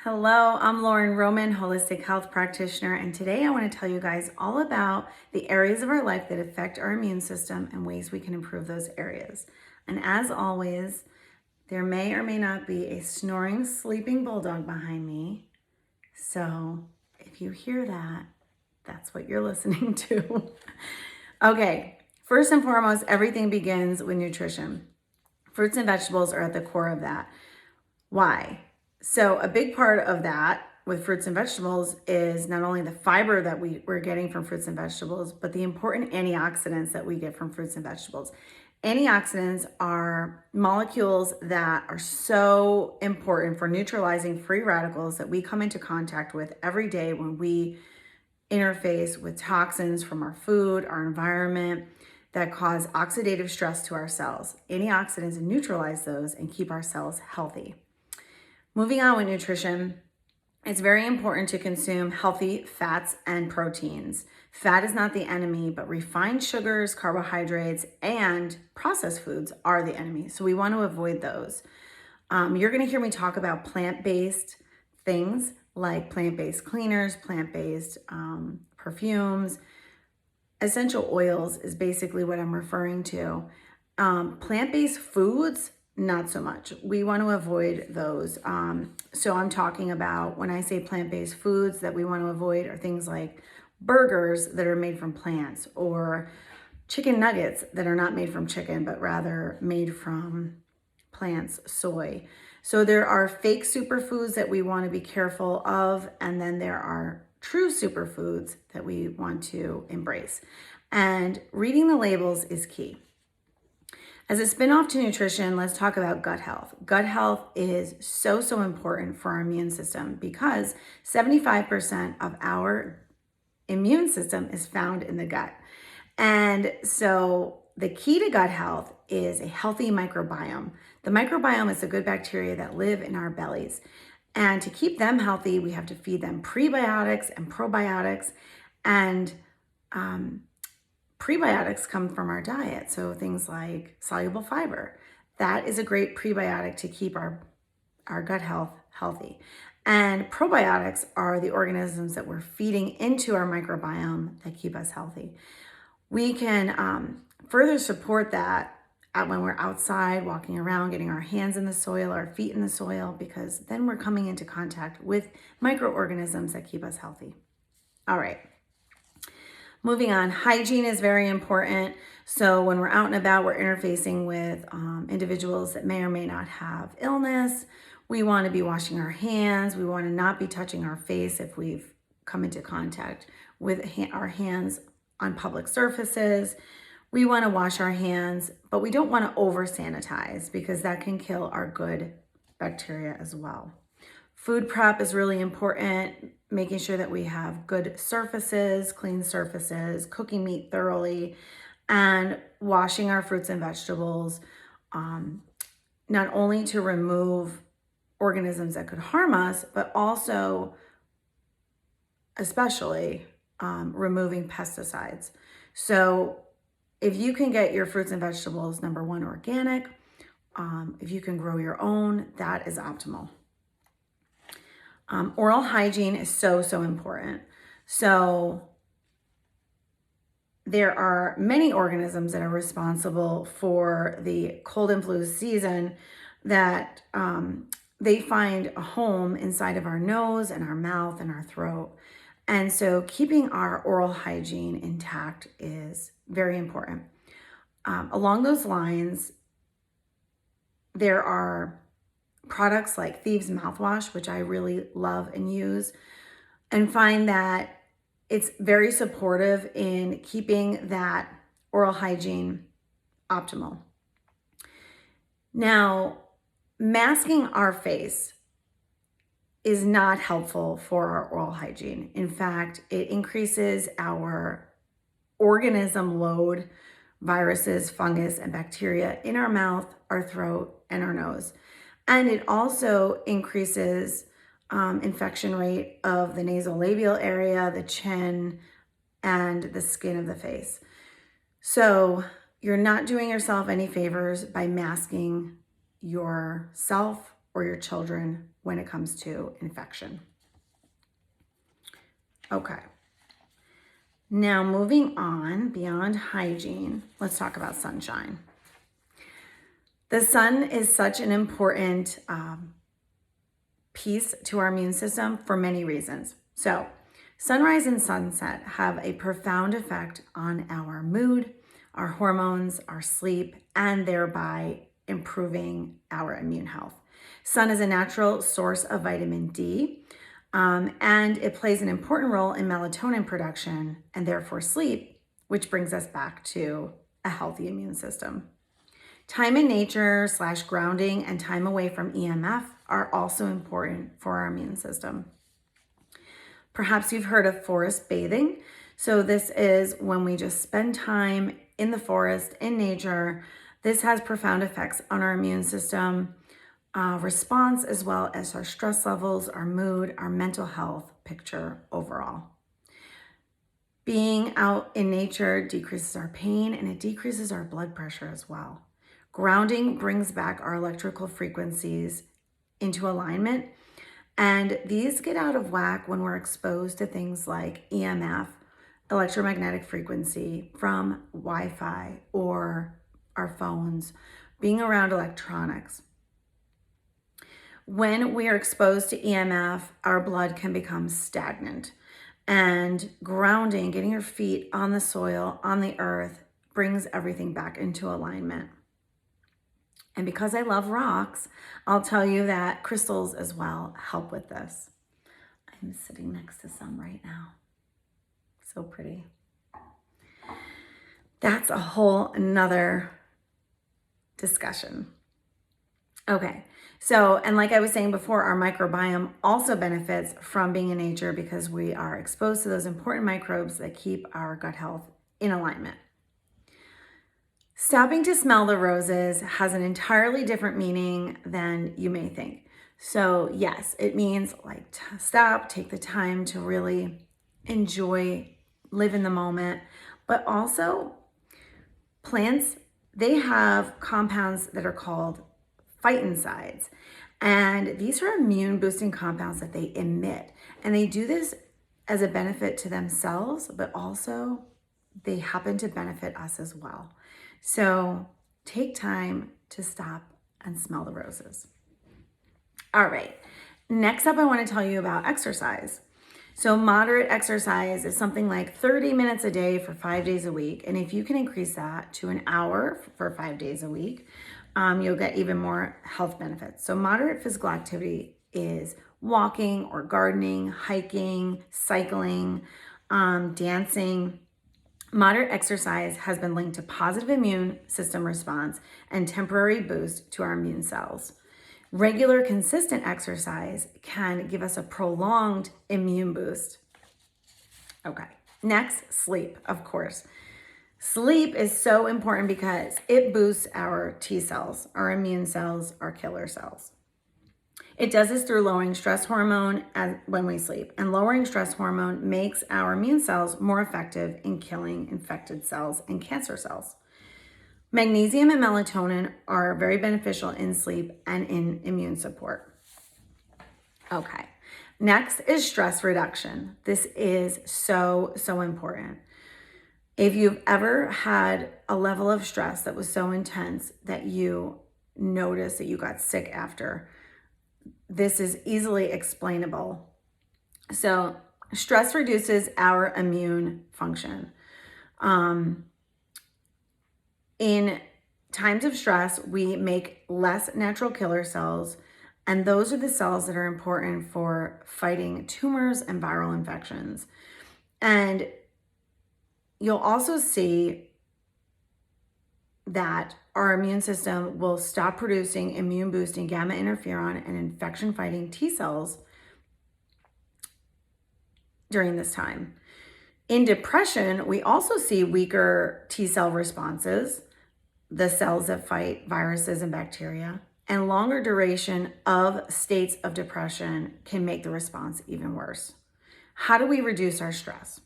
Hello, I'm Lauren Roman, holistic health practitioner, and today I want to tell you guys all about the areas of our life that affect our immune system and ways we can improve those areas. And as always, there may or may not be a snoring, sleeping bulldog behind me. So if you hear that, that's what you're listening to. Okay, first and foremost, everything begins with nutrition. Fruits and vegetables are at the core of that. Why? So a big part of that with fruits and vegetables is not only the fiber that we're getting from fruits and vegetables, but the important antioxidants that we get from fruits and vegetables. Antioxidants are molecules that are so important for neutralizing free radicals that we come into contact with every day when we interface with toxins from our food, our environment, that cause oxidative stress to our cells. Antioxidants neutralize those and keep our cells healthy. Moving on with nutrition, it's very important to consume healthy fats and proteins. Fat is not the enemy, but refined sugars, carbohydrates, and processed foods are the enemy. So we want to avoid those. You're going to hear me talk about plant-based things like plant-based cleaners, plant-based perfumes. Essential oils is basically what I'm referring to. Plant-based foods, not so much. We want to avoid those. So I'm talking about when I say plant-based foods that we want to avoid are things like burgers that are made from plants or chicken nuggets that are not made from chicken, but rather made from plants, soy. So there are fake superfoods that we want to be careful of, and then there are true superfoods that we want to embrace. And reading the labels is key. As a spin-off to nutrition, let's talk about gut health. Gut health is so important for our immune system because 75% of our immune system is found in the gut. And so the key to gut health is a healthy microbiome. The microbiome is the good bacteria that live in our bellies. And to keep them healthy, we have to feed them prebiotics and probiotics. And prebiotics come from our diet, so things like soluble fiber. That is a great prebiotic to keep our gut health healthy. And probiotics are the organisms that we're feeding into our microbiome that keep us healthy. We can further support that when we're outside, walking around, getting our hands in the soil, our feet in the soil, because then we're coming into contact with microorganisms that keep us healthy. All right. Moving on, hygiene is very important. So when we're out and about, we're interfacing with individuals that may or may not have illness. We want to be washing our hands. We want to not be touching our face if we've come into contact with our hands on public surfaces. We want to wash our hands, but we don't want to over sanitize because that can kill our good bacteria as well. Food prep is really important, making sure that we have good surfaces, clean surfaces, cooking meat thoroughly, and washing our fruits and vegetables, not only to remove organisms that could harm us, but also, especially, removing pesticides. So if you can get your fruits and vegetables, number one, organic, if you can grow your own, that is optimal. Oral hygiene is so important. So there are many organisms that are responsible for the cold and flu season that they find a home inside of our nose and our mouth and our throat. And so keeping our oral hygiene intact is very important. Along those lines, there are products like Thieves mouthwash, which I really love and use, and find that it's very supportive in keeping that oral hygiene optimal. Now, masking our face is not helpful for our oral hygiene. In fact, it increases our organism load, viruses, fungus, and bacteria in our mouth, our throat, and our nose. And it also increases infection rate of the nasolabial area, the chin, and the skin of the face. So you're not doing yourself any favors by masking yourself or your children when it comes to infection. Okay. Now moving on beyond hygiene, let's talk about sunshine. The sun is such an important piece to our immune system for many reasons. So sunrise and sunset have a profound effect on our mood, our hormones, our sleep, and thereby improving our immune health. Sun is a natural source of vitamin D, and it plays an important role in melatonin production and therefore sleep, which brings us back to a healthy immune system. Time in nature / grounding and time away from EMF are also important for our immune system. Perhaps you've heard of forest bathing. So this is when we just spend time in the forest, in nature. This has profound effects on our immune system response, as well as our stress levels, our mood, our mental health picture overall. Being out in nature decreases our pain and it decreases our blood pressure as well. Grounding brings back our electrical frequencies into alignment, and these get out of whack when we're exposed to things like EMF, electromagnetic frequency from Wi-Fi or our phones, being around electronics. When we are exposed to EMF, our blood can become stagnant, and grounding, getting your feet on the soil, on the earth, brings everything back into alignment. And because I love rocks, I'll tell you that crystals as well help with this. I'm sitting next to some right now. So pretty. That's a whole another discussion. Okay, so, and like I was saying before, our microbiome also benefits from being in nature because we are exposed to those important microbes that keep our gut health in alignment. Stopping to smell the roses has an entirely different meaning than you may think. So yes, it means like stop, take the time to really enjoy, live in the moment, but also plants, they have compounds that are called phytoncides. And these are immune boosting compounds that they emit. And they do this as a benefit to themselves, but also they happen to benefit us as well. So take time to stop and smell the roses. All right, next up I want to tell you about exercise. So moderate exercise is something like 30 minutes a day for 5 days a week. And if you can increase that to an hour for 5 days a week, you'll get even more health benefits. So moderate physical activity is walking or gardening, hiking, cycling, dancing. Moderate exercise has been linked to positive immune system response and temporary boost to our immune cells. Regular, consistent exercise can give us a prolonged immune boost. Okay, next, sleep, of course. Sleep is so important because it boosts our T cells, our immune cells, our killer cells. It does this through lowering stress hormone when we sleep. And lowering stress hormone makes our immune cells more effective in killing infected cells and cancer cells. Magnesium and melatonin are very beneficial in sleep and in immune support. Okay, next is stress reduction. This is so important. If you've ever had a level of stress that was so intense that you noticed that you got sick after, this is easily explainable. So stress reduces our immune function. In times of stress, we make less natural killer cells, and those are the cells that are important for fighting tumors and viral infections. And you'll also see that our immune system will stop producing immune boosting gamma interferon and infection fighting T cells during this time. In depression, we also see weaker T cell responses, the cells that fight viruses and bacteria, and longer duration of states of depression can make the response even worse. How do we reduce our stress?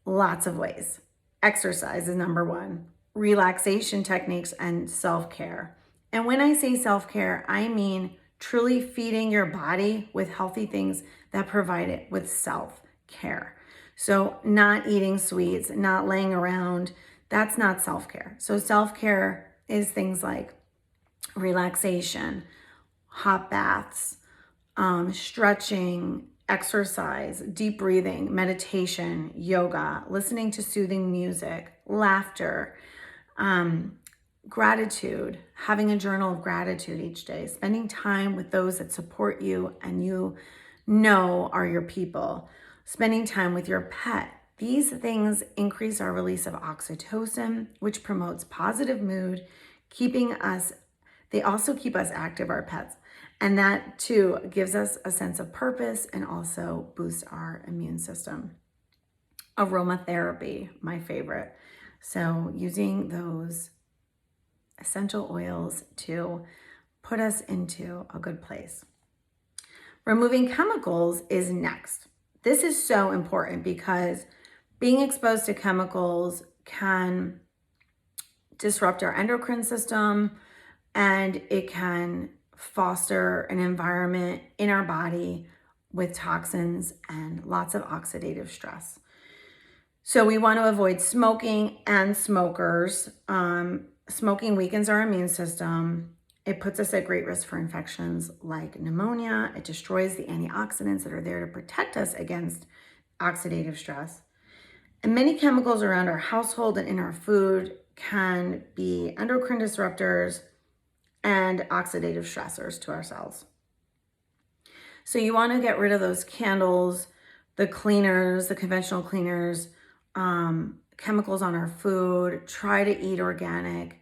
Lots of ways. Exercise is number one. Relaxation techniques and self-care. And when I say self-care, I mean truly feeding your body with healthy things that provide it with self-care. So not eating sweets, not laying around, that's not self-care. So self-care is things like relaxation, hot baths, stretching, exercise, deep breathing, meditation, yoga, listening to soothing music, laughter, gratitude, having a journal of gratitude each day, spending time with those that support you and you know are your people, spending time with your pet. These things increase our release of oxytocin, which promotes positive mood, they also keep us active, our pets. And that too gives us a sense of purpose and also boosts our immune system. Aromatherapy, my favorite. So using those essential oils to put us into a good place. Removing chemicals is next. This is so important because being exposed to chemicals can disrupt our endocrine system, and it can foster an environment in our body with toxins and lots of oxidative stress. So we want to avoid smoking and smokers. Smoking weakens our immune system. It puts us at great risk for infections like pneumonia. It destroys the antioxidants that are there to protect us against oxidative stress. And many chemicals around our household and in our food can be endocrine disruptors and oxidative stressors to our cells. So you want to get rid of those candles, the cleaners, the conventional cleaners, chemicals on our food. Try to eat organic.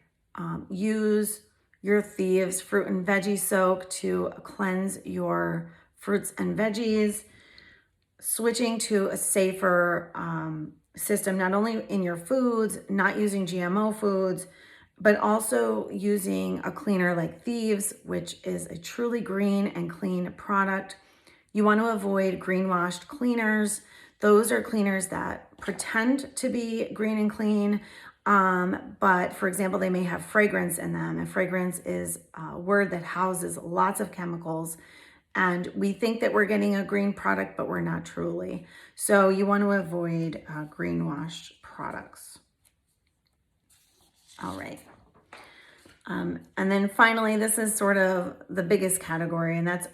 Use your Thieves fruit and veggie soak to cleanse your fruits and veggies. Switching to a safer system, not only in your foods, not using GMO foods, but also using a cleaner like Thieves, which is a truly green and clean product. You want to avoid greenwashed cleaners. Those are cleaners that pretend to be green and clean, but for example, they may have fragrance in them. And fragrance is a word that houses lots of chemicals. And we think that we're getting a green product, but we're not truly. So you want to avoid greenwashed products. All right. And then finally, this is sort of the biggest category, and that's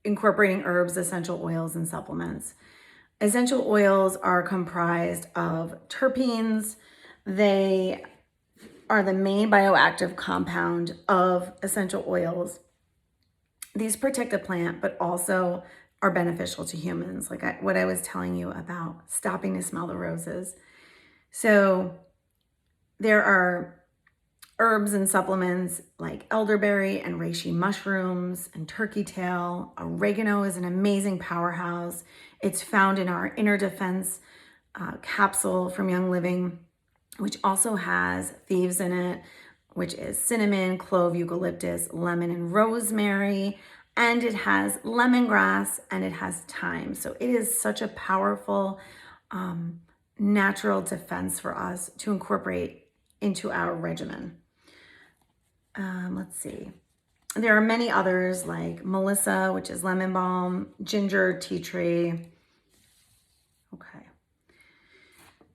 incorporating herbs, essential oils, and supplements. Essential oils are comprised of terpenes. They are the main bioactive compound of essential oils. These protect the plant, but also are beneficial to humans, like what I was telling you about stopping to smell the roses. So there are herbs and supplements like elderberry and reishi mushrooms and turkey tail. Oregano is an amazing powerhouse. It's found in our Inner Defense capsule from Young Living, which also has Thieves in it, which is cinnamon, clove, eucalyptus, lemon, and rosemary. And it has lemongrass and it has thyme. So it is such a powerful natural defense for us to incorporate into our regimen. Let's see. There are many others like Melissa, which is lemon balm, ginger, tea tree. Okay.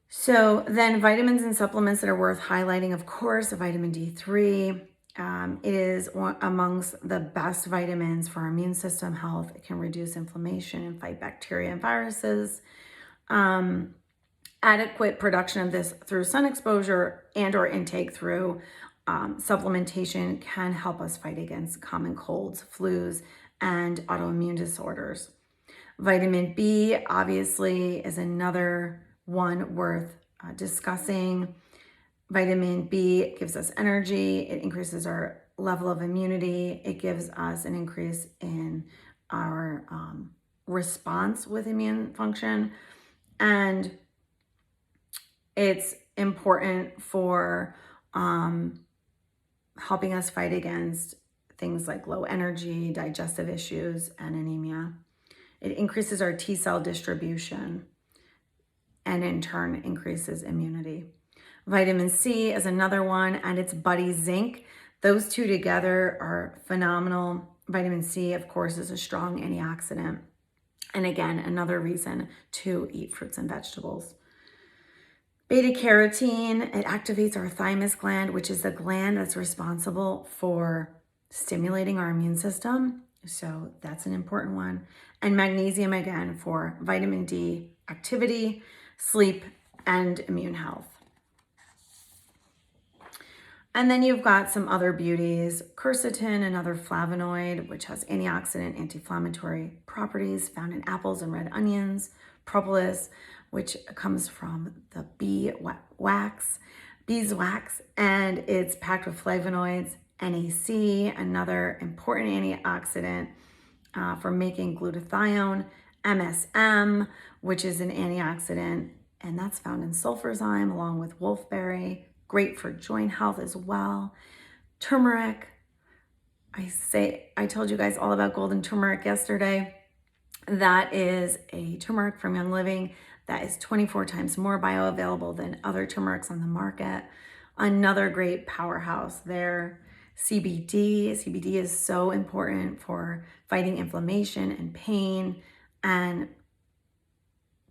So then vitamins and supplements that are worth highlighting, of course, vitamin D3. It is amongst the best vitamins for our immune system health. It can reduce inflammation and fight bacteria and viruses. Adequate production of this through sun exposure and or intake through supplementation can help us fight against common colds, flus, and autoimmune disorders. Vitamin B obviously is another one worth discussing. Vitamin B gives us energy. It increases our level of immunity. It gives us an increase in our response with immune function. And it's important for helping us fight against things like low energy, digestive issues, and anemia. It increases our T cell distribution and in turn increases immunity. Vitamin C is another one, and it's buddy zinc. Those two together are phenomenal Vitamin C, of course, is a strong antioxidant. And again, another reason to eat fruits and vegetables. Beta carotene, it activates our thymus gland, which is the gland that's responsible for stimulating our immune system. So that's an important one. And magnesium, again, for vitamin D activity, sleep, and immune health. And then you've got some other beauties. Quercetin, another flavonoid, which has antioxidant, anti-inflammatory properties found in apples and red onions. Propolis, which comes from the beeswax, and it's packed with flavonoids. NAC, another important antioxidant for making glutathione. MSM, which is an antioxidant, and that's found in sulfurzyme along with wolfberry. Great for joint health as well. Turmeric. I told you guys all about golden turmeric yesterday. That is a turmeric from Young Living that is 24 times more bioavailable than other turmerics on the market. Another great powerhouse there. CBD. CBD is so important for fighting inflammation and pain and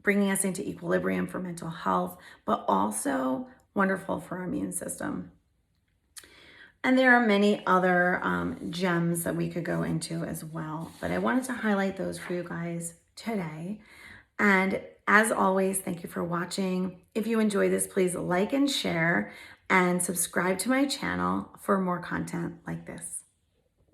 bringing us into equilibrium for mental health, but also wonderful for our immune system. And there are many other gems that we could go into as well, but I wanted to highlight those for you guys today. And as always, thank you for watching. If you enjoy this, please like and share and subscribe to my channel for more content like this.